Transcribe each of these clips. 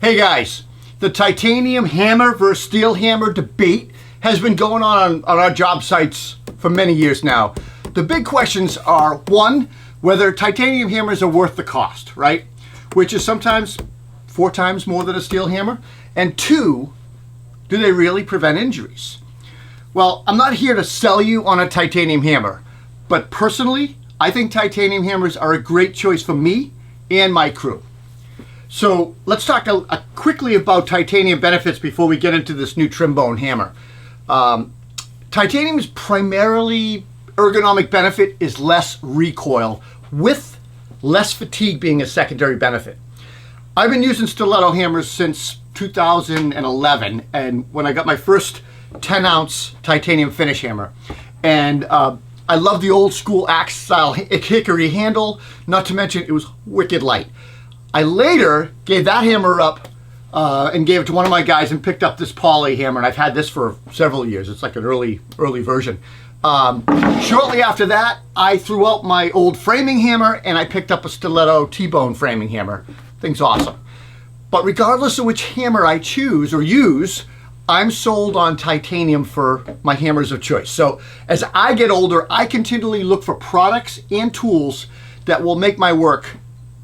Hey guys, the titanium hammer versus steel hammer debate has been going on our job sites for many years now. The big questions are, one, whether titanium hammers are worth the cost, right? Which is sometimes 4 times more than a steel hammer. And two, do they really prevent injuries? Well, I'm not here to sell you on a titanium hammer, but personally, I think titanium hammers are a great choice for me and my crew. So let's talk quickly about titanium benefits before we get into this new TRIMBONE hammer. Titanium's primarily ergonomic benefit is less recoil, with less fatigue being a secondary benefit. I've been using stiletto hammers since 2011, and when I got my first 10-ounce titanium finish hammer. And I love the old school axe style Hickory handle, not to mention it was wicked light. I later gave that hammer up and gave it to one of my guys and picked up this poly hammer, and I've had this for several years. It's like an early version. Shortly after that, I threw out my old framing hammer and I picked up a Stiletto TiBone framing hammer. Thing's awesome. But regardless of which hammer I choose or use, I'm sold on titanium for my hammers of choice. So as I get older, I continually look for products and tools that will make my work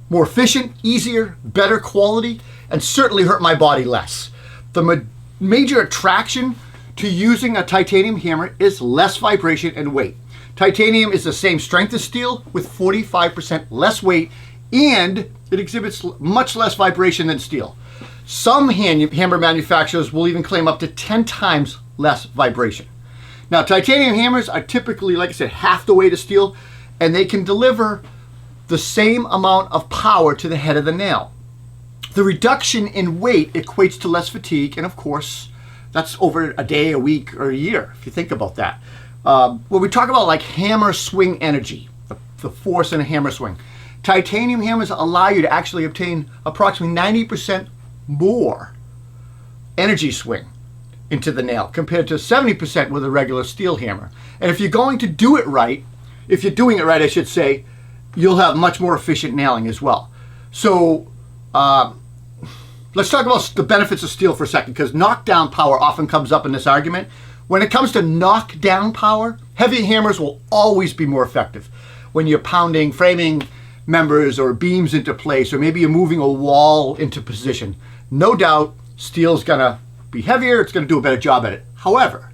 more efficient, easier, better quality, and certainly hurt my body less. The major attraction to using a titanium hammer is less vibration and weight. Titanium is the same strength as steel with 45% less weight, and it exhibits much less vibration than steel. Some hammer manufacturers will even claim up to 10 times less vibration. Now, titanium hammers are typically, like I said, half the weight of steel, and they can deliver the same amount of power to the head of the nail. The reduction in weight equates to less fatigue, and of course, that's over a day, a week, or a year, if you think about that. When we talk about like hammer swing energy, the force in a hammer swing, titanium hammers allow you to actually obtain approximately 90% more energy swing into the nail compared to 70% with a regular steel hammer. And if you're going to do it right, if you're doing it right, I should say, you'll have much more efficient nailing as well. So let's talk about the benefits of steel for a second, because knockdown power often comes up in this argument. When it comes to knockdown power, heavy hammers will always be more effective when you're pounding framing members or beams into place, or maybe you're moving a wall into position. No doubt steel's gonna be heavier, it's gonna do a better job at it. However,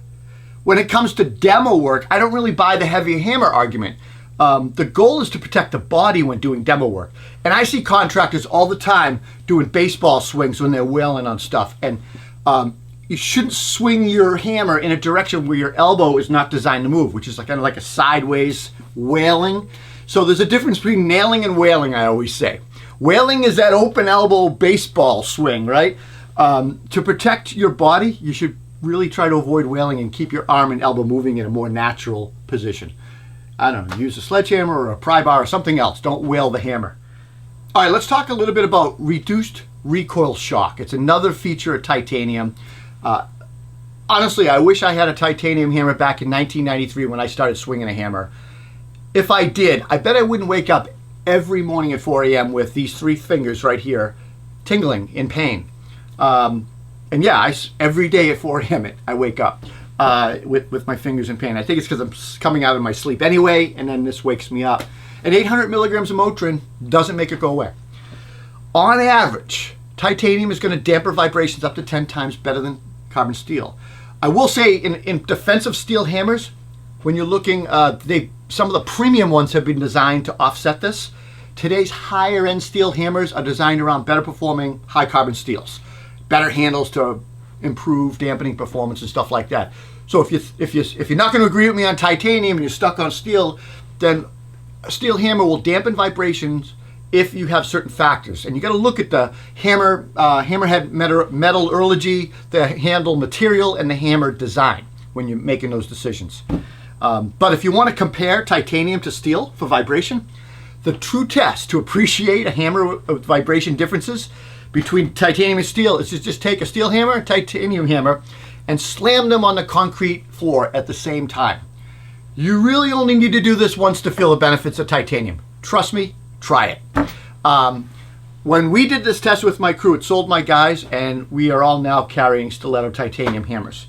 when it comes to demo work, I don't really buy the heavy hammer argument. The goal is to protect the body when doing demo work. And I see contractors all the time doing baseball swings when they're wailing on stuff. And you shouldn't swing your hammer in a direction where your elbow is not designed to move, which is kind of like a sideways wailing. So there's a difference between nailing and wailing, I always say. Wailing is that open elbow baseball swing, right? To protect your body, you should really try to avoid wailing and keep your arm and elbow moving in a more natural position. I don't know, use a sledgehammer or a pry bar or something else. Don't wail the hammer. All right, let's talk a little bit about reduced recoil shock. It's another feature of titanium. Honestly, I wish I had a titanium hammer back in 1993 when I started swinging a hammer. If I did, I bet I wouldn't wake up every morning at 4 a.m. with these 3 fingers right here tingling in pain. And yeah, every day at 4 a.m. I wake up with my fingers in pain. I think it's because I'm coming out of my sleep anyway, and then this wakes me up. And 800 milligrams of Motrin doesn't make it go away. On average, titanium is going to dampen vibrations up to 10 times better than carbon steel. I will say, in defense of steel hammers, when you're looking, some of the premium ones have been designed to offset this. Today's higher end steel hammers are designed around better performing high carbon steels, better handles to improve dampening performance and stuff like that. So if you're not going to agree with me on titanium and you're stuck on steel, then a steel hammer will dampen vibrations if you have certain factors. And you got to look at the hammerhead metallurgy, the handle material, and the hammer design when you're making those decisions. But if you want to compare titanium to steel for vibration, the true test to appreciate a hammer with vibration differences between titanium and steel is to just take a steel hammer, a titanium hammer, and slam them on the concrete floor at the same time. You really only need to do this once to feel the benefits of titanium. Trust me, try it. when we did this test with my crew, it sold my guys, and we are all now carrying Stiletto titanium hammers.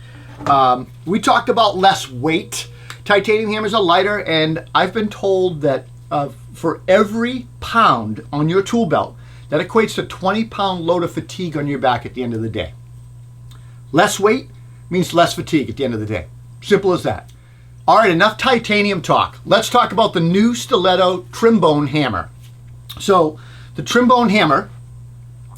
We talked about less weight. Titanium hammers are lighter, and I've been told that for every pound on your tool belt, that equates to 20-pound load of fatigue on your back at the end of the day. Less weight means less fatigue at the end of the day. Simple as that. All right, enough titanium talk. Let's talk about the new Stiletto TRIMBONE hammer. So the TRIMBONE hammer,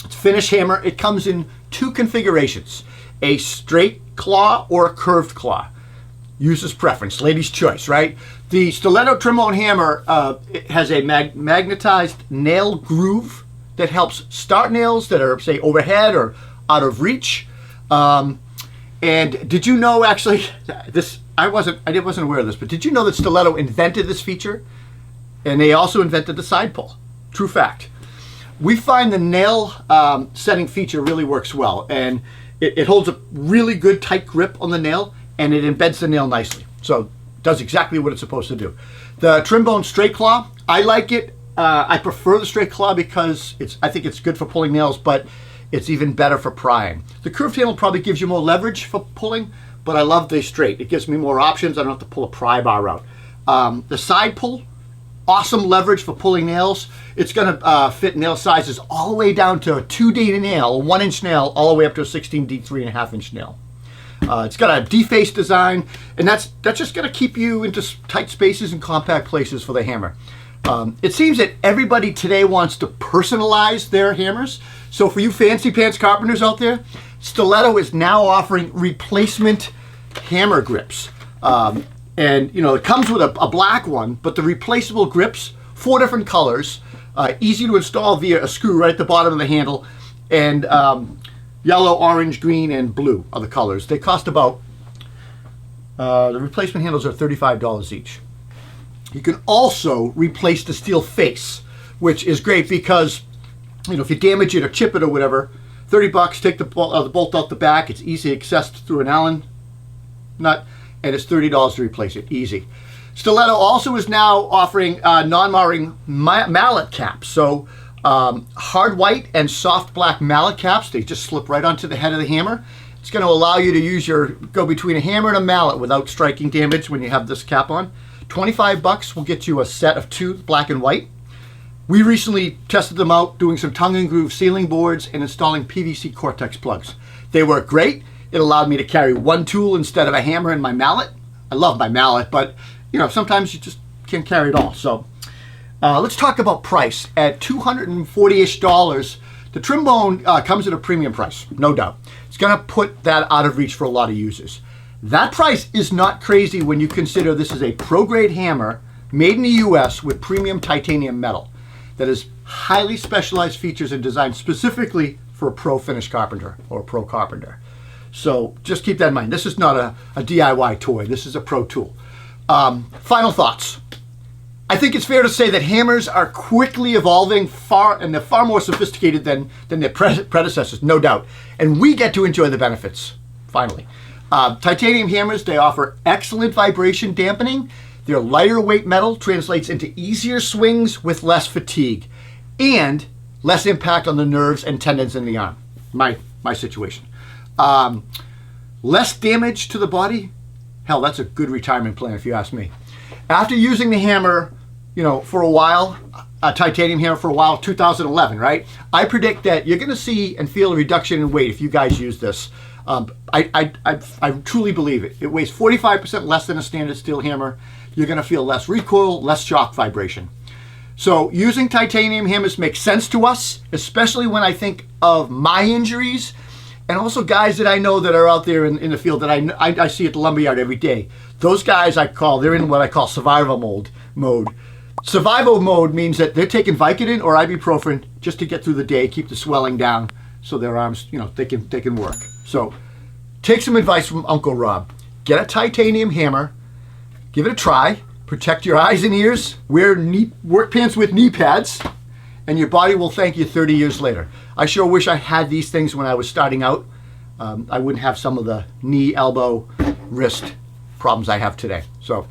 it's a finished hammer. It comes in two configurations, a straight claw or a curved claw. User's preference, lady's choice, right? The Stiletto TRIMBONE hammer it has a magnetized nail groove that helps start nails that are, say, overhead or out of reach. And did you know, actually, this I wasn't aware of this, but did you know that Stiletto invented this feature? And they also invented the side pull. True fact. We find the nail setting feature really works well, and it holds a really good tight grip on the nail, and it embeds the nail nicely. So it does exactly what it's supposed to do. The TRIMBONE straight claw, I like it. I prefer the straight claw because I think it's good for pulling nails, but it's even better for prying. The curved handle probably gives you more leverage for pulling, but I love the straight. It gives me more options. I don't have to pull a pry bar out. The side pull, awesome leverage for pulling nails. It's going to fit nail sizes all the way down to a 2D nail, a 1-inch nail, all the way up to a 16D 3.5-inch nail. It's got a Deface design, and that's just going to keep you into tight spaces and compact places for the hammer. It seems that everybody today wants to personalize their hammers. So for you fancy pants carpenters out there, Stiletto is now offering replacement hammer grips. And you know, it comes with a black one, but the replaceable grips, 4 different colors, easy to install via a screw right at the bottom of the handle, and yellow, orange, green, and blue are the colors. They cost about, the replacement handles are $35 each. You can also replace the steel face, which is great because, you know, if you damage it or chip it or whatever, $30, take the bolt out the back. It's easy accessed through an Allen nut, and it's $30 to replace it. Easy. Stiletto also is now offering non-marring mallet caps. So hard white and soft black mallet caps, they just slip right onto the head of the hammer. It's going to allow you to go between a hammer and a mallet without striking damage when you have this cap on. $25 will get you a set of 2, black and white. We recently tested them out doing some tongue and groove sealing boards and installing PVC Cortex plugs. They work great. It allowed me to carry 1 tool instead of a hammer and my mallet. I love my mallet, but you know, sometimes you just can't carry it all. So let's talk about price. At $240-ish, the TRIMBONE comes at a premium price, no doubt. It's going to put that out of reach for a lot of users. That price is not crazy when you consider this is a pro-grade hammer made in the US with premium titanium metal that is highly specialized features and designed specifically for a pro finish carpenter or a pro carpenter. So just keep that in mind. This is not a DIY toy. This is a pro tool. Final thoughts. I think it's fair to say that hammers are quickly evolving and they're far more sophisticated than their predecessors, no doubt. And we get to enjoy the benefits, finally. Titanium hammers, they offer excellent vibration dampening. Their lighter weight metal translates into easier swings with less fatigue and less impact on the nerves and tendons in the arm. My situation. Less damage to the body. Hell, that's a good retirement plan if you ask me. After using the hammer, you know, for a while, a titanium hammer for a while, 2011, right? I predict that you're going to see and feel a reduction in weight if you guys use this. I truly believe it. It weighs 45% less than a standard steel hammer. You're going to feel less recoil, less shock vibration. So using titanium hammers makes sense to us, especially when I think of my injuries and also guys that I know that are out there in the field that I see at the lumberyard every day. Those guys they're in what I call survival mode. Survival mode means that they're taking Vicodin or ibuprofen just to get through the day, keep the swelling down so their arms, you know, they can work. So take some advice from Uncle Rob. Get a titanium hammer, give it a try, protect your eyes and ears, wear work pants with knee pads, and your body will thank you 30 years later. I sure wish I had these things when I was starting out. I wouldn't have some of the knee, elbow, wrist problems I have today. So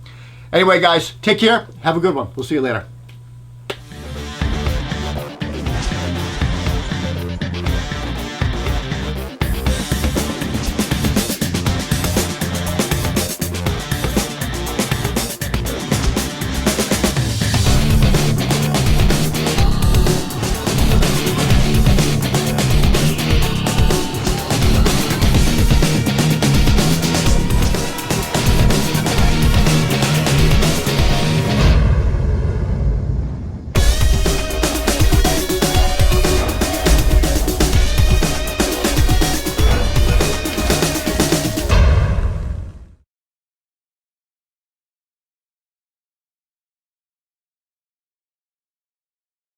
anyway, guys, take care. Have a good one. We'll see you later.